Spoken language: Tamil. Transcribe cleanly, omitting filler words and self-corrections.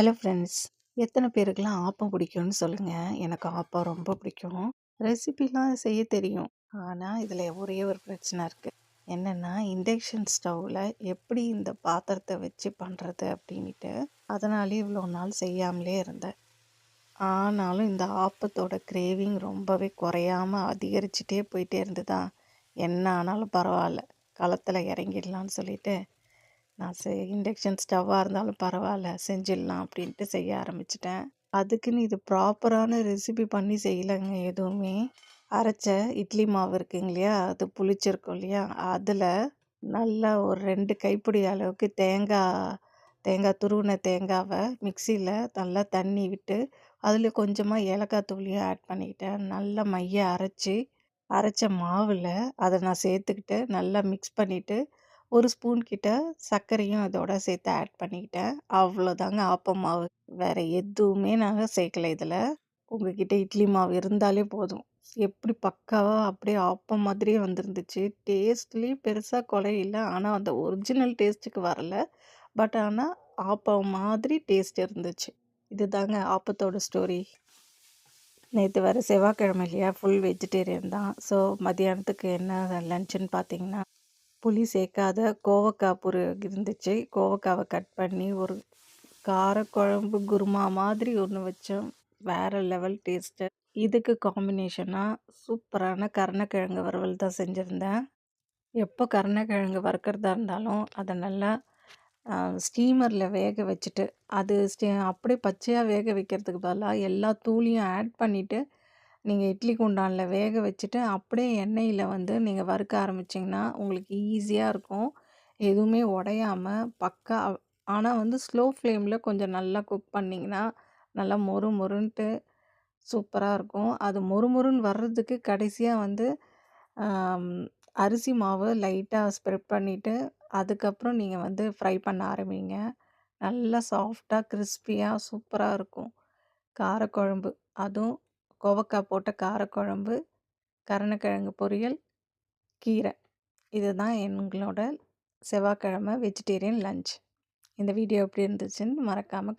Hello friends. எத்தனை பேருக்குலாம் ஆப்பம் பிடிக்கும்னு சொல்லுங்க. எனக்கு ஆப்பம் ரொம்ப பிடிக்கும். ரெசிபிலாம் செய்ய தெரியும். ஆனா, இதில ஒரே ஒரு பிரச்சனை இருக்கு. என்னன்னா, இண்டக்ஷன் ஸ்டவ்ல எப்படி இந்த பாத்திரத்த வச்சு பண்றது அப்படின்ட்டு, அதனாலேயே இவ்வளோ நாள் செய்யாமலே இருந்தேன். ஆனாலும் இந்த ஆப்பத்தோட கிரேவிங் ரொம்பவே குறையாம அதிகரிச்சுட்டே போயிட்டே இருந்ததா, என்ன ஆனாலும் பரவால்ல, களத்துல இறங்கிடலான்னு சொல்லிட்டு நான் இண்டக்ஷன் ஸ்டவ்வாக இருந்தாலும் பரவாயில்ல செஞ்சிடலாம் அப்படின்ட்டு செய்ய ஆரம்பிச்சிட்டேன். அதுக்குன்னு இது ப்ராப்பரான ரெசிபி பண்ணி செய்யலைங்க எதுவுமே. அரைச்ச இட்லி மாவு இருக்குங்க இல்லையா, அது புளிச்சிருக்கும் இல்லையா, அதில் நல்லா ஒரு 2 கைப்பிடி அளவுக்கு தேங்காய் துருவின தேங்காவை மிக்சியில் நல்லா தண்ணி விட்டு அதில் கொஞ்சமாக ஏலக்காய் தூளியும் ஆட் பண்ணிக்கிட்டேன். நல்லா மைய அரைச்ச மாவில் அதை நான் சேர்த்துக்கிட்டு நல்லா மிக்ஸ் பண்ணிவிட்டு ஒரு ஸ்பூன் கிட்ட சர்க்கரையும் அதோட சேர்த்து ஆட் பண்ணிக்கிட்டேன். அவ்வளோதாங்க ஆப்பம் மாவு. வேறு எதுவுமே நாங்கள் சேர்க்கல இதில். உங்ககிட்ட இட்லி மாவு இருந்தாலே போதும். எப்படி பக்காவா அப்படியே ஆப்பம் மாதிரியே வந்துருந்துச்சு. டேஸ்ட்லேயும் பெருசாக குறையில. ஆனால் அந்த ஒரிஜினல் டேஸ்ட்டுக்கு வரல. பட் ஆனால் ஆப்பம் மாதிரி டேஸ்ட் இருந்துச்சு. இதுதாங்க ஆப்பத்தோட ஸ்டோரி. நேற்று வேறு செவ்வாய்க்கிழமை இல்லையா, ஃபுல் வெஜிடேரியன் தான். ஸோ மதியானத்துக்கு என்ன லன்ச்சுன்னு பார்த்தீங்கன்னா, புளி சேர்க்காத கோவக்காய் இருந்துச்சு. கோவக்காவை கட் பண்ணி ஒரு காரக்குழம்பு குருமா மாதிரி ஒன்று வச்சோம். வேறு லெவல் டேஸ்ட்டு. இதுக்கு காம்பினேஷனாக சூப்பரான கருணக்கிழங்கு வறுவல் தான் செஞ்சுருந்தேன். எப்போ கருணக்கிழங்கு வறுக்கிறதா இருந்தாலும் அதை நல்லா ஸ்டீமரில் வேக வச்சுட்டு, அது அப்படியே பச்சையாக வேக வைக்கிறதுக்கு பதிலாக எல்லா தூளியும் ஆட் பண்ணிவிட்டு நீங்கள் இட்லி குண்டானில் வேக வச்சுட்டு அப்படியே எண்ணெயில் வந்து நீங்கள் வறுக்க ஆரம்பிச்சிங்கன்னா உங்களுக்கு ஈஸியாக இருக்கும். எதுவுமே உடையாமல் பக்கா. ஆனால் வந்து ஸ்லோ ஃப்ளேமில் கொஞ்சம் நல்லா குக் பண்ணிங்கன்னா நல்லா மொறு மொறுன்ட்டு சூப்பராக இருக்கும். அது மொறுமொறுன்னு வர்றதுக்கு கடைசியாக வந்து அரிசி மாவு லைட்டாக ஸ்ப்ரெட் பண்ணிவிட்டு அதுக்கப்புறம் நீங்கள் வந்து ஃப்ரை பண்ண ஆரம்பிங்க. நல்லா சாஃப்டாக கிறிஸ்பியாக சூப்பராக இருக்கும். காரக்குழம்பு, அதுவும் கோவக்காய் போட்ட காரக்குழம்பு, கருணக்கிழங்கு பொரியல், கீரை. இதுதான் எங்களோட செவ்வாய்க்கிழமை வெஜிடேரியன் லஞ்ச். இந்த வீடியோ எப்படி இருந்துச்சுன்னு மறக்காமல்